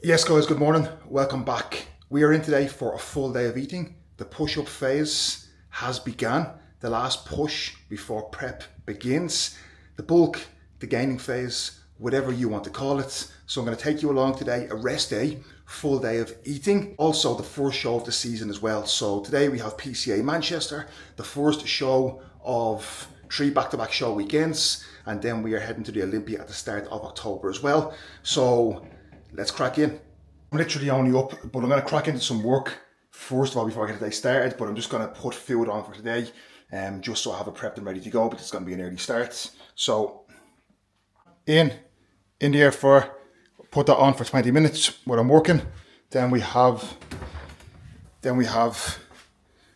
Yes guys, good morning, welcome back. We are in today for a full day of eating. The push-up phase has begun. The last push before prep begins. The bulk, the gaining phase, whatever you want to call it. So I'm going to take you along today, a rest day, full day of eating. Also the first show of the season as well. So today we have PCA Manchester, the first show of 3 back-to-back show weekends. And then we are heading to the Olympia at the start of October as well. So let's crack in. I'm literally only up, but I'm going to crack into some work first of all before I get the day started. But I'm just going to put food on for today, just so I have it prepped and ready to go because it's going to be an early start. So in the air fryer, put that on for 20 minutes while I'm working. Then we have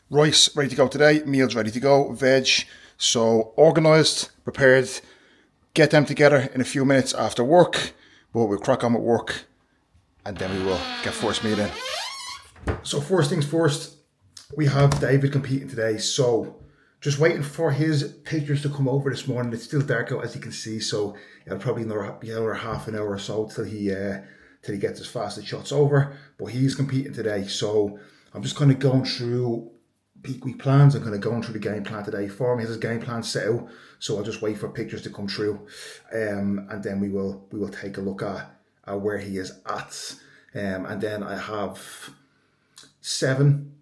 rice ready to go today, meals ready to go, veg. So organised, prepared. Get them together in a few minutes after work, but we'll crack on with work and then we will get first meal in. So first things first, we have David competing today. So just waiting for his pictures to come over this morning. It's still dark out as you can see, so it'll probably be another half an hour or so till he gets his fastest shots over. But he's competing today, so I'm just kind of going through peak week plans. I'm kind of going through the game plan today for him. He has his game plan set out, so I'll just wait for pictures to come through, and then we will take a look at where he is at. And then I have 7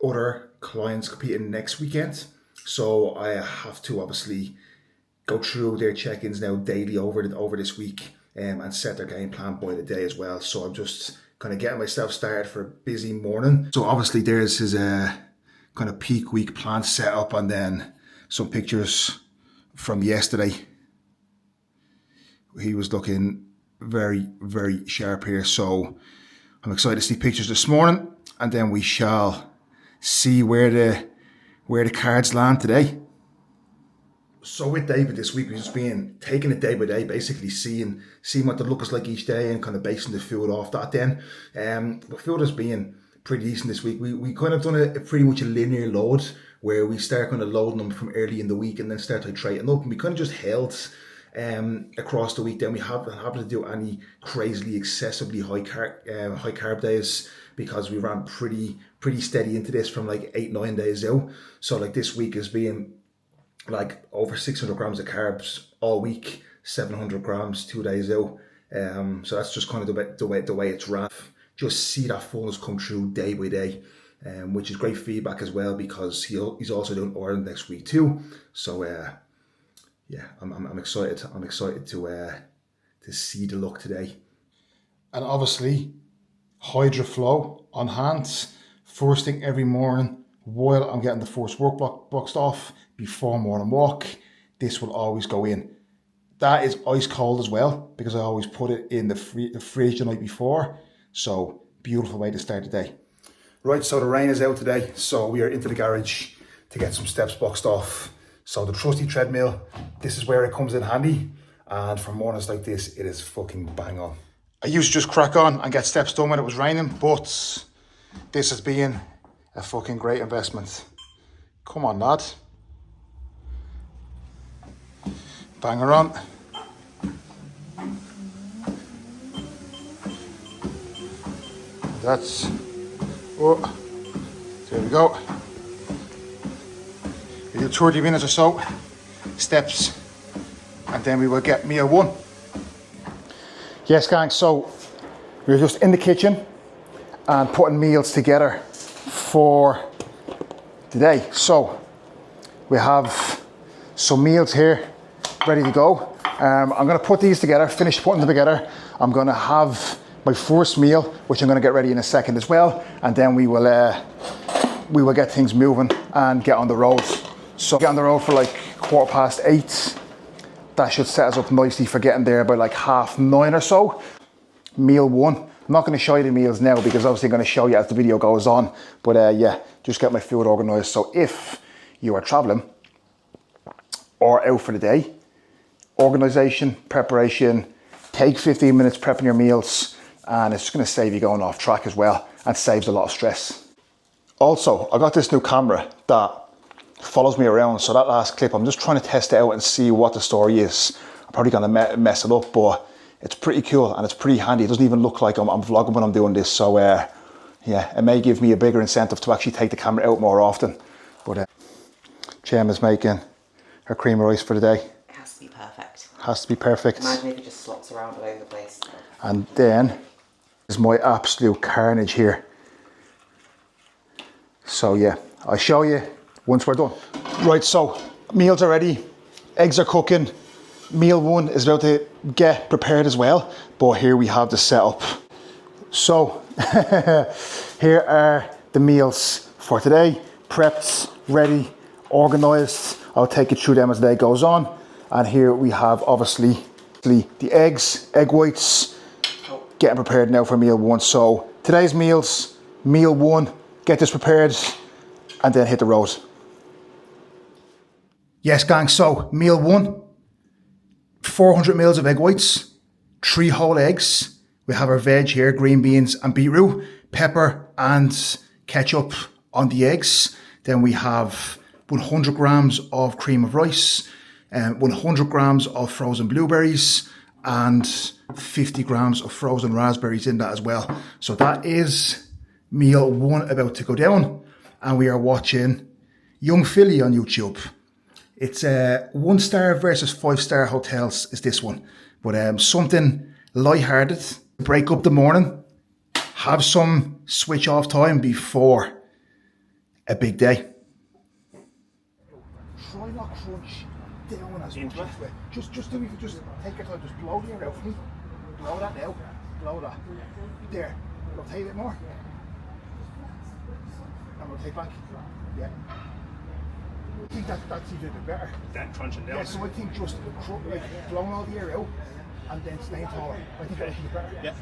other clients competing next weekend, so I have to obviously go through their check-ins now daily over this week, and set their game plan by the day as well. So I'm just kind of getting myself started for a busy morning. So obviously there's his kind of peak week plan set up, and then some pictures from yesterday. He was looking very, very sharp here, so I'm excited to see pictures this morning, and then we shall see where the cards land today. So with David this week, we've just been taking it day by day, basically seeing what the look is like each day and kind of basing the food off that then. The food has been pretty decent this week. We kind of done a pretty much a linear load where we start kind of loading them from early in the week and then start titrating up, and we kind of just held across the week. Then we haven't to do any crazily excessively high carb days because we ran pretty steady into this from like 8-9 days out. So like this week is being like over 600 grams of carbs all week, 700 grams 2 days out. So that's just kind of the way it's ran. Just see that fullness come through day by day, which is great feedback as well because he's also doing Ireland next week too. So yeah, I'm excited. I'm excited to see the look today. And obviously, HydroFlow on hand first thing every morning while I'm getting the first work block boxed off before morning walk. This will always go in. That is ice cold as well because I always put it in the fridge the night before. So beautiful way to start the day. Right, so the rain is out today, so we are into the garage to get some steps boxed off. So the trusty treadmill, this is where it comes in handy, and for mornings like this, it is fucking bang on. I used to just crack on and get steps done when it was raining, but this has been a fucking great investment. Come on, lad. Bang her on. That's, oh, there we go. We do 30 minutes or so, steps, and then we will get meal 1. Yes, gang, so we're just in the kitchen and putting meals together for today. So we have some meals here ready to go. I'm going to put these together, finish putting them together. I'm going to have my first meal, which I'm going to get ready in a second as well, and then we will get things moving and get on the road. So get on the road for like 8:15. That should set us up nicely for getting there by like 9:30 or so. Meal 1. I'm not going to show you the meals now because obviously I'm going to show you as the video goes on. But yeah, just get my food organised. So if you are travelling or out for the day, organisation, preparation, take 15 minutes prepping your meals, and it's just going to save you going off track as well and saves a lot of stress. Also, I got this new camera that follows me around, so that last clip I'm just trying to test it out and see what the story is. I'm probably going to mess it up, but it's pretty cool and it's pretty handy. It doesn't even look like I'm vlogging when I'm doing this. So yeah, it may give me a bigger incentive to actually take the camera out more often. But Gemma's making her cream of rice for the day. It has to be perfect. Has to be perfect. Imagine if it just slops around all over the place. And then is my absolute carnage here. So yeah, I'll show you once we're done. Right, so meals are ready, eggs are cooking, meal one is about to get prepared as well, but here we have the setup. So here are the meals for today, prepped, ready, organised. I'll take you through them as the day goes on. And here we have obviously the eggs, egg whites, getting prepared now for meal one. So today's meals, meal one, get this prepared and then hit the road. Yes, gang, so meal one, 400 mils of egg whites, 3 whole eggs. We have our veg here, green beans and beetroot, pepper and ketchup on the eggs. Then we have 100 grams of cream of rice, 100 grams of frozen blueberries, and 50 grams of frozen raspberries in that as well. So that is meal one about to go down. And we are watching Young Philly on YouTube. It's 1-star versus 5-star hotels is this one. But something lighthearted, break up the morning, have some switch off time before a big day. Try not crunch down as much as well. Just take your time, just blow the air out for me. Blow that now, blow that. There, rotate it more. And rotate back, yeah. I think that's even a bit better. Than crunching down. Yeah, so I think just like blowing all the air out and then staying taller. I think that'll be better. Yeah.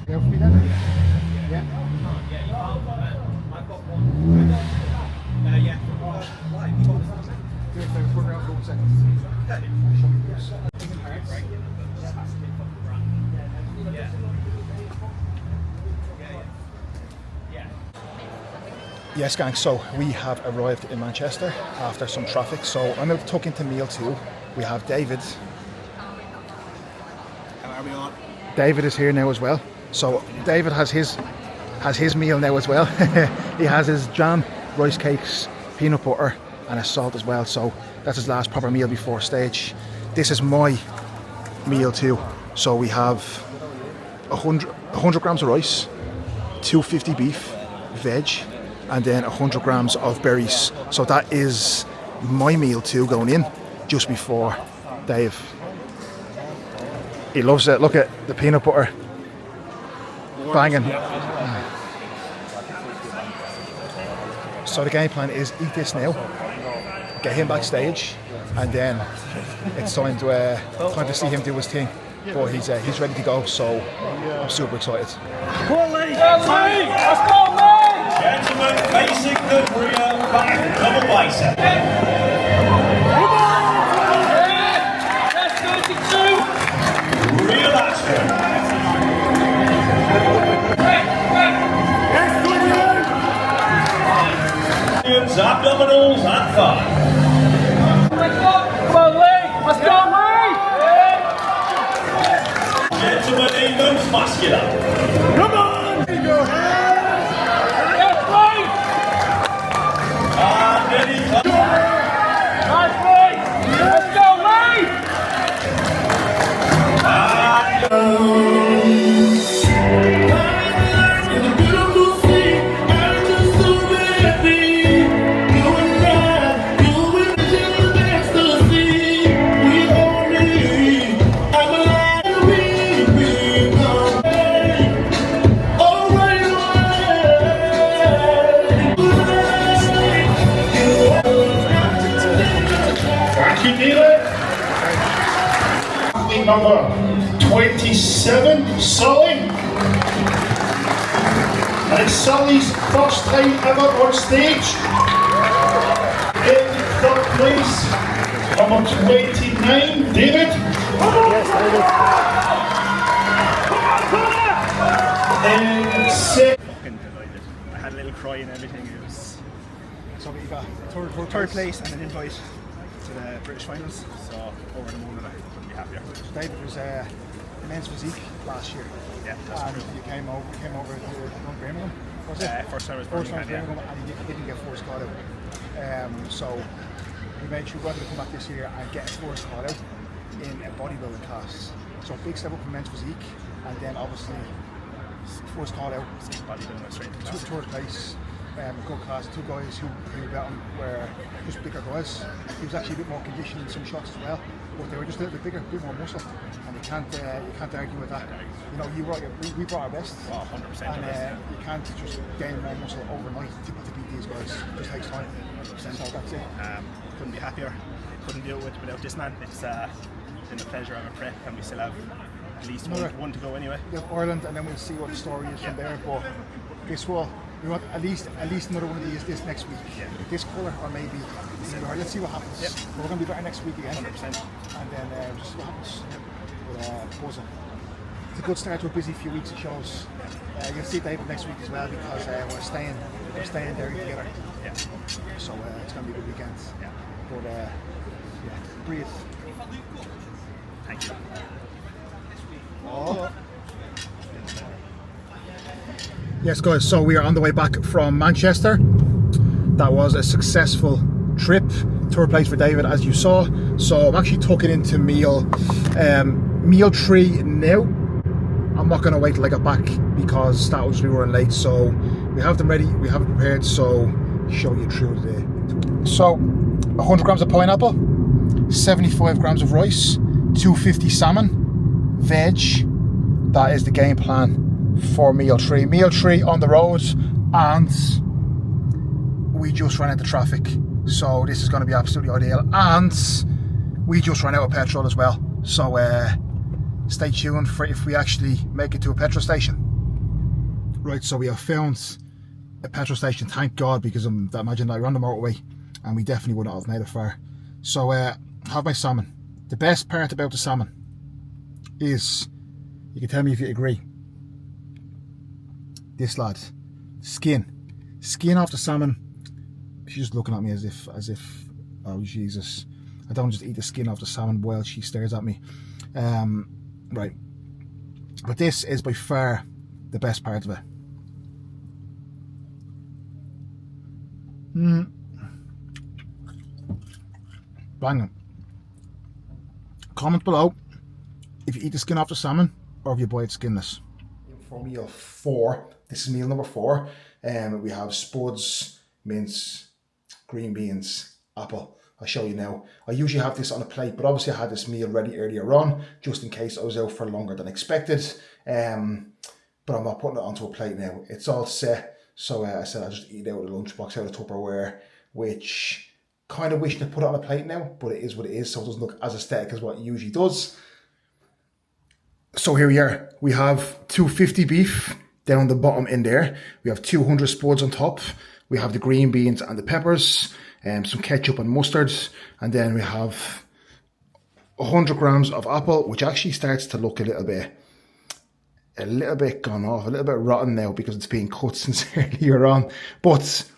Go for me then? Yeah. Do it for around 4 seconds. Show me this. Yes, gang, so we have arrived in Manchester after some traffic. So I'm out to tuck into meal two. We have David. How are we on? David is here now as well. So David has his meal now as well. He has his jam, rice cakes, peanut butter and a salt as well. So that's his last proper meal before stage. This is my meal too. So we have 100 grams of rice, 250 beef, veg, and then 100 grams of berries. So that is my meal too going in just before Dave. He loves it. Look at the peanut butter. Banging. So the game plan is eat this now, get him backstage, and then it's time to see him do his thing. But he's ready to go, so I'm super excited. Go on, Lee! Let's go, Lee! Gentlemen, facing the rear back double bicep. Come on! That's 32! Real action. Abdominals and thighs. Come on, Lee! Let's go, Lee! Gentlemen, England's muscular. Come on! There you go. Yes, Lee! And then he comes. Nice, Lee! Let's go, Lee! Number 27, Sully. And it's Sully's first time ever on stage. In third place, number 29, David. Yes, David. In second. Fucking delighted. I had a little cry and everything. It was So we got third place and an invite to the British finals. So over the moon, and I couldn't be happier. David was men's physique last year. Yeah, that's and true. you came over to Birmingham, was it? First time was Birmingham, Birmingham, and you didn't get first call out. So we made sure we wanted to come back this year and get a first call out in a bodybuilding class. So big step up for men's physique, and then obviously first call out. Bodybuilding straight to class. Third place. Good class, two guys who got him were just bigger guys. He was actually a bit more conditioned in some shots as well, but they were just a little bit bigger, a bit more muscle, and you can't argue with that. You know, we brought our best. Oh, 100%. And you can't just gain more muscle overnight to beat these guys. It just takes time. 100%. So that's it. Couldn't be happier. Couldn't do it without this man. It's been a pleasure of a prep, and we still have at least one to go anyway. We have Ireland, and then we'll see what the story is from there. But this will. We want at least another one of these this next week. Yeah. This colour or maybe silver. Let's see what happens. Yep. But we're going to be better next week again. 100%. And then just see what happens. But it's a good start to a busy few weeks of shows. You'll see David next week as well because we're staying there together. Yeah. So it's going to be a good weekend. Yeah. But breathe. Thank you. Oh. Yes, guys, so we are on the way back from Manchester. That was a successful trip. Third place for David, as you saw. So I'm actually tucking into meal 3 now. I'm not going to wait till I get back because that will just be running late. So we have them ready, we have it prepared, so show you through the. So 100 grams of pineapple, 75 grams of rice, 250 salmon, veg. That is the game plan for meal 3. Meal 3 on the road, and we just ran into traffic, so this is going to be absolutely ideal, and we just ran out of petrol as well, so stay tuned for if we actually make it to a petrol station. Right, so we have found a petrol station, thank God, because I imagine that we're on the motorway and we definitely wouldn't have made it far. So have my salmon. The best part about the salmon is, you can tell me if you agree, this lad, skin off the salmon. She's just looking at me as if, oh Jesus, I don't just eat the skin off the salmon while she stares at me. Right, but this is by far the best part of it. Banging. Comment below if you eat the skin off the salmon or if you buy it skinless. For meal 4, this is meal number 4. We have spuds, mince, green beans, apple. I'll show you now. I usually have this on a plate, but obviously I had this meal ready earlier on, just in case I was out for longer than expected. But I'm not putting it onto a plate now. It's all set. So I said I'll just eat out of the lunchbox, out of Tupperware, which kind of wish to put it on a plate now, but it is what it is, so it doesn't look as aesthetic as what it usually does. So here we are. We have 250 beef down the bottom in there. We have 200 spuds on top. We have the green beans and the peppers, some ketchup and mustard, and then we have 100 grams of apple, which actually starts to look a little bit gone off, a little bit rotten now because it's being cut since earlier on. But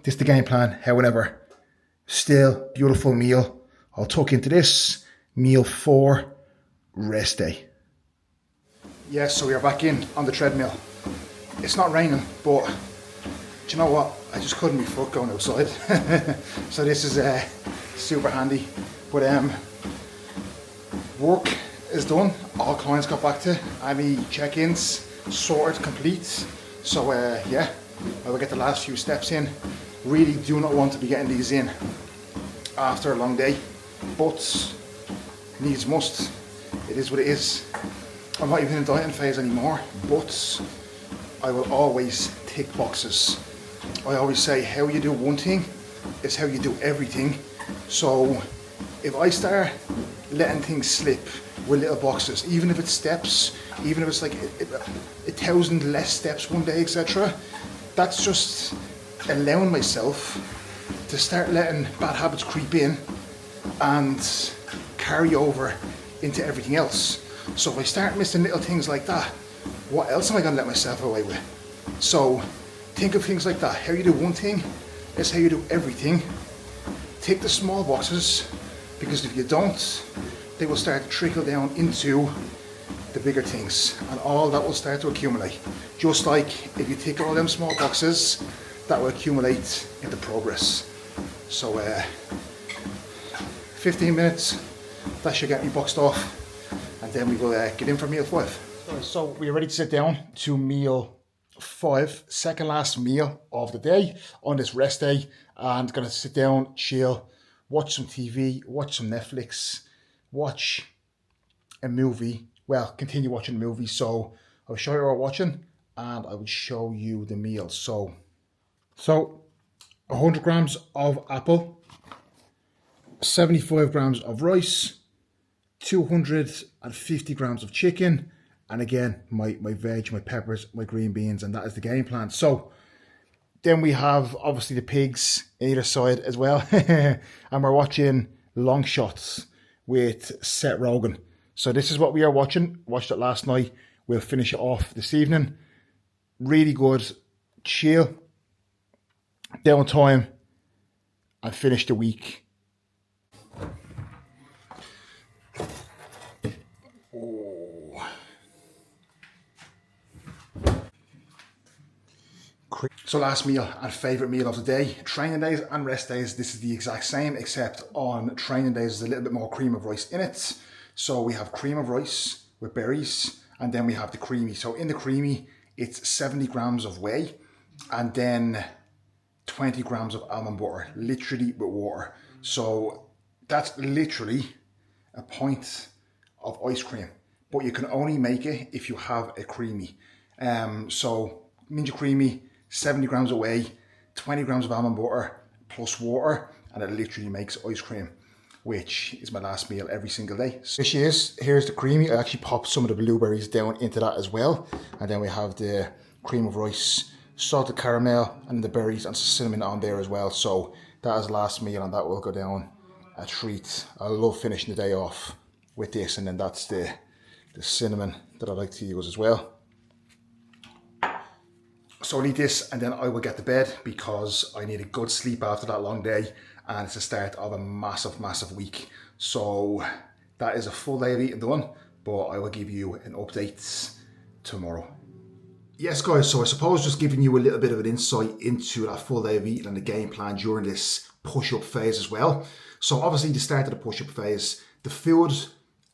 this is the game plan. However, still beautiful meal. I'll tuck into this meal 4, rest day. Yes, so we are back in on the treadmill. It's not raining, but do you know what? I just couldn't be fucked going outside. So this is super handy. But work is done. All clients got back to. Any check-ins sorted, complete. So yeah, I will get the last few steps in. Really do not want to be getting these in after a long day, but needs must. It is what it is. I'm not even in a dieting phase anymore, but I will always tick boxes. I always say how you do one thing is how you do everything. So if I start letting things slip with little boxes, even if it's steps, even if it's like 1,000 less steps one day, etc., that's just allowing myself to start letting bad habits creep in and carry over into everything else. So if I start missing little things like that, what else am I going to let myself away with? So think of things like that. How you do one thing It's how you do everything. Take the small boxes, because if you don't, they will start to trickle down into the bigger things, and all that will start to accumulate. Just like if you take all them small boxes, that will accumulate into progress. So 15 minutes, that should get me boxed off, and then we will get in for meal 5. So we are ready to sit down to meal 5, second last meal of the day on this rest day, and gonna sit down, chill, watch some TV, watch some Netflix, watch a movie. Well, continue watching the movie. So I'll show you what we're watching, and I will show you the meals. So 100 grams of apple, 75 grams of rice, 250 grams of chicken, and again, my veg, my peppers, my green beans, and that is the game plan. So then we have obviously the pigs either side as well. And we're watching Long Shots with Seth Rogen. So this is what we are watching. Watched it last night. We'll finish it off this evening. Really good, chill, downtime, and finish the week. So last meal and favourite meal of the day. Training days and rest days, this is the exact same, except on training days there's a little bit more cream of rice in it. So we have cream of rice with berries, and then we have the creamy. So in the creamy, it's 70 grams of whey, and then 20 grams of almond butter, literally with water. So that's literally a pint of ice cream, but you can only make it if you have a creamy. So Ninja Creamy, 70 grams of whey, 20 grams of almond butter plus water, and it literally makes ice cream, which is my last meal every single day. So here she is. Here's the creamy. I actually popped some of the blueberries down into that as well, and then we have the cream of rice, salted caramel, and the berries and cinnamon on there as well. So that is the last meal, and that will go down a treat. I love finishing the day off with this, and then that's the cinnamon that I like to use as well. So I'll eat this, and then I will get to bed because I need a good sleep after that long day, and it's the start of a massive week. So that is a full day of eating done, but I will give you an update tomorrow. Yes guys, so I suppose just giving you a little bit of an insight into that full day of eating and the game plan during this push-up phase as well. So obviously the start of the push-up phase, the food,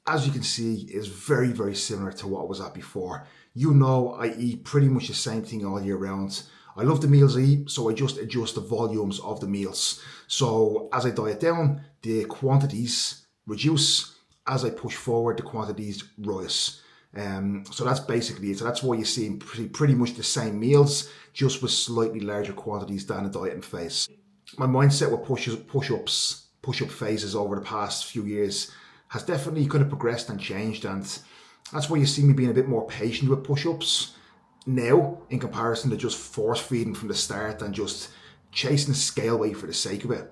as you can see, is very similar to what I was at before. You know, I eat pretty much the same thing all year round. I love the meals I eat, so I just adjust the volumes of the meals. So as I diet down, the quantities reduce. As I push forward, the quantities rise. So that's basically it. So that's why you see pretty much the same meals, just with slightly larger quantities than the dieting phase. My mindset with push-up phases over the past few years has definitely kind of progressed and changed, and that's why you see me being a bit more patient with push-ups now in comparison to just force feeding from the start and just chasing the scale weight for the sake of it.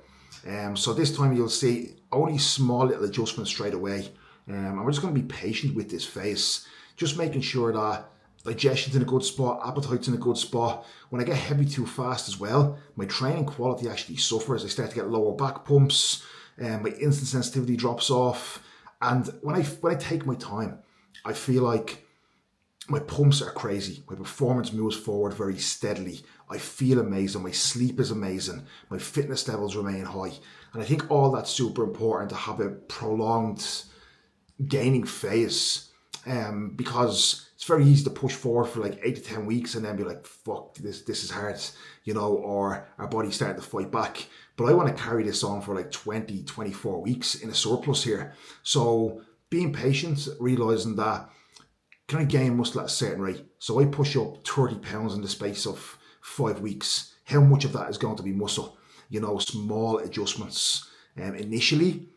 So this time you'll see only small little adjustments straight away. And we're just going to be patient with this phase, just making sure that digestion's in a good spot, appetite's in a good spot. When I get heavy too fast as well, my training quality actually suffers. I start to get lower back pumps, my instant sensitivity drops off. And when I take my time, I feel like my pumps are crazy. My performance moves forward very steadily. I feel amazing. My sleep is amazing. My fitness levels remain high. And I think all that's super important to have a prolonged gaining phase, because it's very easy to push forward for like 8 to 10 weeks and then be like, fuck, this is hard, you know, or our body's starting to fight back. But I want to carry this on for like 20, 24 weeks in a surplus here. So being patient, realizing that can I gain muscle at a certain rate? So I push up 30 pounds in the space of 5 weeks. How much of that is going to be muscle? You know, small adjustments initially,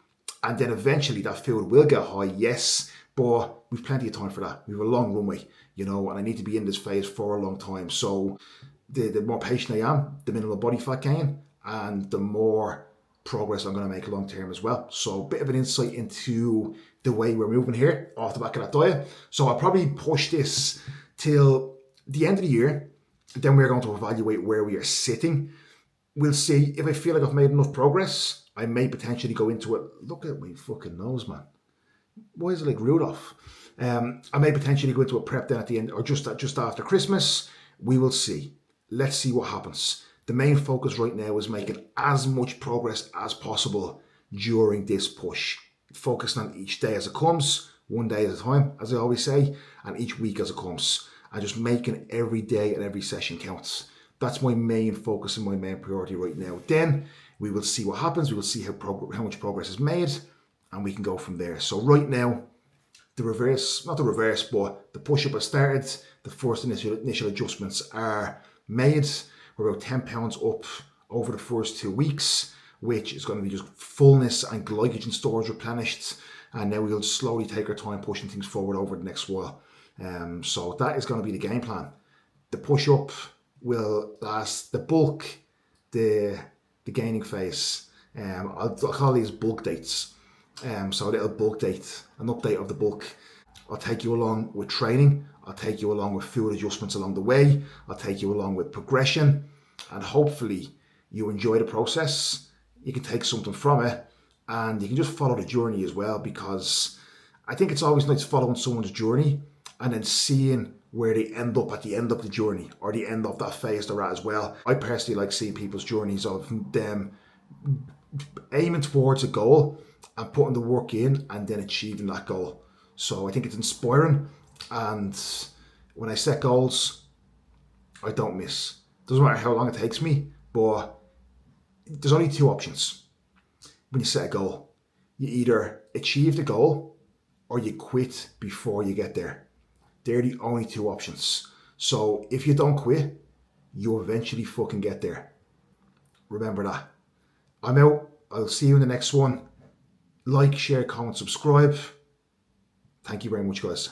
and then eventually that food will get high, yes, but we've plenty of time for that. We have a long runway, you know, and I need to be in this phase for a long time. So the more patient I am, the minimal body fat gain, and the more progress I'm going to make long term as well. So a bit of an insight into the way we're moving here off the back of that diet. So I'll probably push this till the end of the year. Then we're going to evaluate where we are sitting we'll see. If I feel like I've made enough progress, I may potentially go into it. Look at my fucking nose, man. Why is it like Rudolph? I may potentially go into a prep then at the end, or just after Christmas. We will see. Let's see what happens. The main focus right now is making as much progress as possible during this push. Focusing on each day as it comes, one day at a time, as I always say, and each week as it comes. And just making every day and every session counts. That's my main focus and my main priority right now. Then we will see what happens. We will see how much progress is made, and we can go from there. So right now, the push-up has started. The first initial adjustments are made. We're about 10 pounds up over the first 2 weeks, which is going to be just fullness and glycogen stores replenished. And now we'll slowly take our time pushing things forward over the next while. So that is going to be the game plan. The push-up will last, the bulk, the gaining phase. I'll call these bulk dates. So a little bulk date, an update of the bulk. I'll take you along with training. I'll take you along with food adjustments along the way. I'll take you along with progression. And hopefully you enjoy the process. You can take something from it. And you can just follow the journey as well, because I think it's always nice following someone's journey and then seeing where they end up at the end of the journey or the end of that phase they're at as well. I personally like seeing people's journeys of them aiming towards a goal and putting the work in and then achieving that goal. So I think it's inspiring, and when I set goals, I don't miss. Doesn't matter how long it takes me, but there's only two options when you set a goal. You either achieve the goal or you quit before you get there. They're the only two options. So if you don't quit, you eventually fucking get there. Remember that. I'm out. I'll see you in the next one. Like, share, comment, subscribe. Thank you very much, guys.